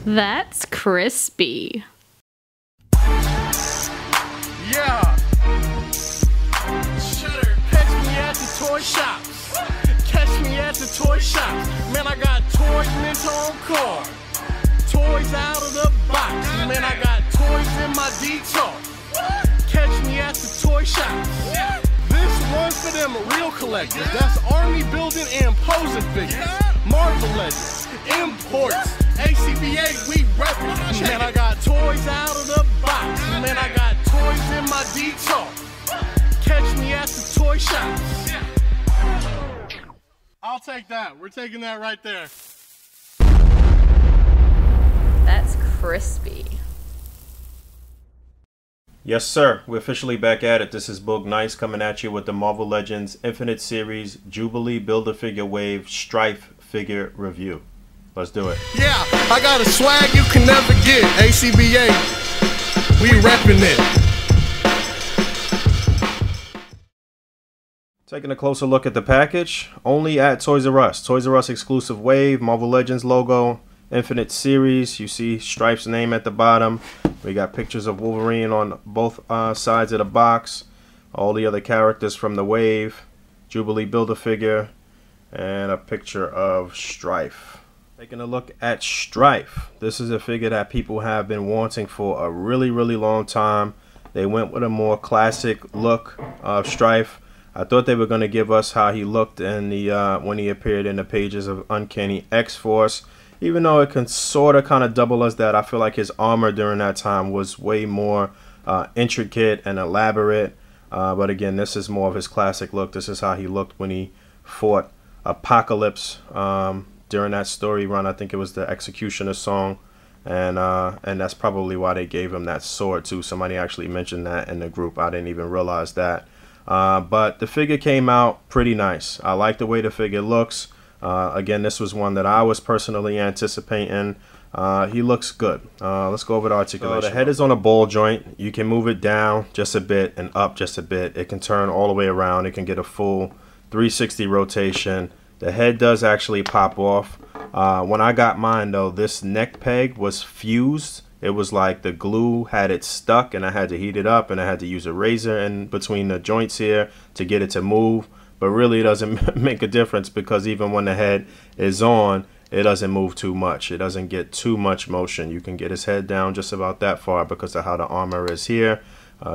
That's crispy. Yeah. Chedder, catch me at the toy shops. Catch me at the toy shops. Man, I got toys mint on card. Toys out of the box. Man, I got toys in my detour. Catch me at the toy shops. This one's for them real collectors. That's army building and posing figures. Marvel Legends, imports, A.C.B.A, we reppin'. Man, I got toys out of the box. Man, I got toys in my detour. Catch me at the toy shops. I'll take that. We're taking that right there. That's crispy. Yes, sir. We're officially back at it. This is Boog Nice coming at you with the Marvel Legends Infinite Series Jubilee Build-A-Figure Wave STRYFE figure review. Let's do it. Yeah, I got a swag you can never get. A.C.B.A. We reppin' it. Taking a closer look at the package. Only at Toys R Us. Toys R Us exclusive wave, Marvel Legends logo, Infinite Series. You see STRYFE's name at the bottom. We got pictures of Wolverine on both sides of the box. All the other characters from the wave. Jubilee Build-A-Figure. And a picture of STRYFE. Taking a look at STRYFE. This is a figure that people have been wanting for a really long time. They went with a more classic look of STRYFE. I thought they were going to give us how he looked in the when he appeared in the pages of Uncanny X-Force. Even though it can sort of kind of double as that, I feel like his armor during that time was way more intricate and elaborate. But again, this is more of his classic look. This is how he looked when he fought Apocalypse during that story run. I think it was the Executioner song, and that's probably why they gave him that sword too. Somebody actually mentioned that in the group. I didn't even realize that. But the figure came out pretty nice. I like the way the figure looks. Again, this was one that I was personally anticipating. He looks good. Let's go over the articulation. So the head is on a ball joint. You can move it down just a bit and up just a bit. It can turn all the way around. It can get a full 360 rotation. The head does actually pop off. When I got mine though, this neck peg was fused. It was like the glue had it stuck, and I had to heat it up, and I had to use a razor in between the joints here to get it to move. But really it doesn't make a difference, because even when the head is on, it doesn't move too much. It doesn't get too much motion. You can get his head down just about that far because of how the armor is here.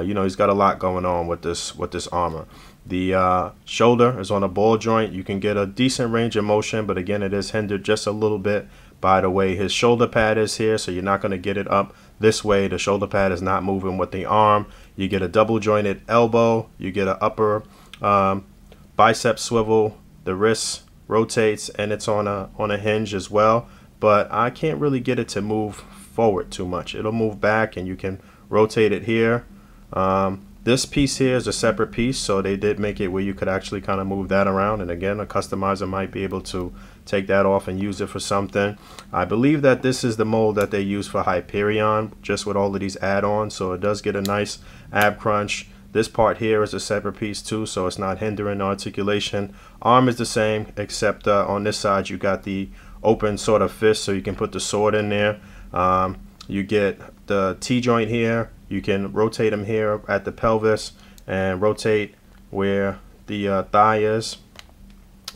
You know, he's got a lot going on with this armor. The shoulder is on a ball joint. You can get a decent range of motion, but again, it is hindered just a little bit by the way his shoulder pad is here, so you're not going to get it up this way. The shoulder pad is not moving with the arm. You get a double jointed elbow. You get an upper bicep swivel. The wrist rotates, and it's on a hinge as well, but I can't really get it to move forward too much. It'll move back, and you can rotate it here. This piece here is a separate piece, so they did make it where you could actually kind of move that around, and again, a customizer might be able to take that off and use it for something. I believe that this is the mold that they use for Hyperion, just with all of these add-ons, so it does get a nice ab crunch. This part here is a separate piece too, so it's not hindering articulation. Arm is the same, except on this side you got the open sort of fist, so you can put the sword in there. You get the T-joint here. You can rotate them here at the pelvis and rotate where the thigh is.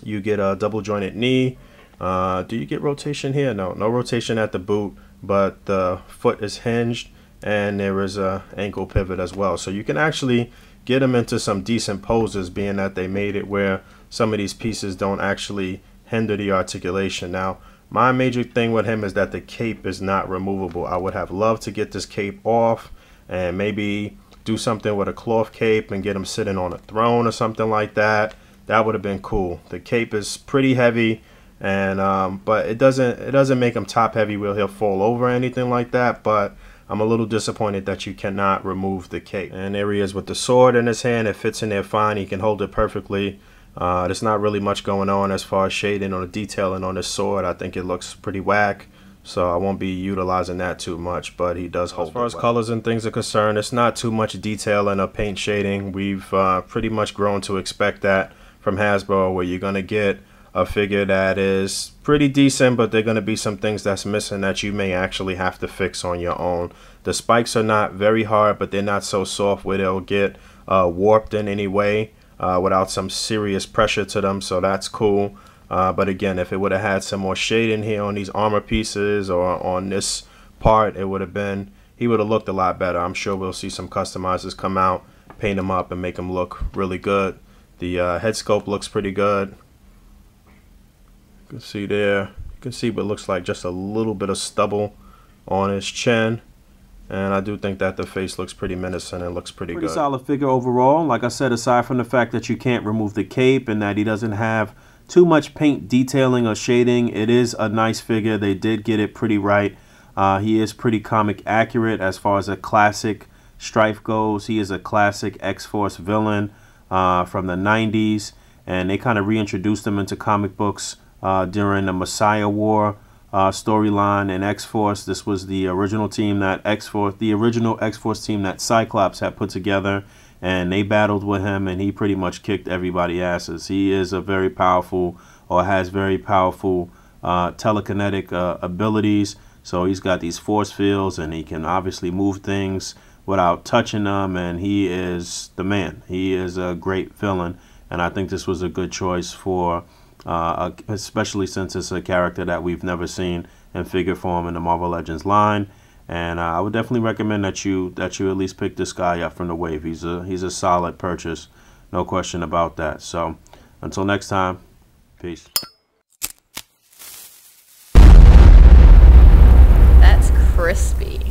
You get a double jointed knee. Do you get rotation here? No rotation at the boot, but the foot is hinged, and there is a ankle pivot as well. So you can actually get them into some decent poses, being that they made it where some of these pieces don't actually hinder the articulation. Now, my major thing with him is that the cape is not removable. I would have loved to get this cape off and maybe do something with a cloth cape and get him sitting on a throne or something like that. That would have been cool. The cape is pretty heavy, and but it doesn't make him top heavy where he'll fall over or anything like that. But I'm a little disappointed that you cannot remove the cape. And there he is with the sword in his hand. It fits in there fine. He can hold it perfectly. There's not really much going on as far as shading or detailing on this sword. I think it looks pretty whack, so I won't be utilizing that too much, but he does hold it. As far as colors and things are concerned, it's not too much detailing or paint shading. We've pretty much grown to expect that from Hasbro, where you're going to get a figure that is pretty decent, but there are going to be some things that's missing that you may actually have to fix on your own. The spikes are not very hard, but they're not so soft where they'll get warped in any way without some serious pressure to them, so that's cool. But again, if it would have had some more shade in here on these armor pieces or on this part, it would have been, he would have looked a lot better. I'm sure we'll see some customizers come out, paint him up, and make him look really good. The head sculpt looks pretty good. You can see there, you can see what looks like just a little bit of stubble on his chin. And I do think that the face looks pretty menacing and looks pretty good. Solid figure overall. Like I said, aside from the fact that you can't remove the cape and that he doesn't have too much paint detailing or shading, it is a nice figure. They did get it pretty right. He is pretty comic accurate as far as a classic STRYFE goes. He is a classic X-Force villain from the 90s, and they kind of reintroduced him into comic books during the Messiah War storyline in X-Force. This was the original team that original X-Force team that Cyclops had put together, and they battled with him, and he pretty much kicked everybody's asses. He is a very powerful, or has very powerful telekinetic abilities. So he's got these force fields, and he can obviously move things without touching them, and he is the man. He is a great villain, and I think this was a good choice for especially since it's a character that we've never seen in figure form in the Marvel Legends line. And I would definitely recommend that you at least pick this guy up from the wave. He's a solid purchase, no question about that. So until next time, peace. That's crispy.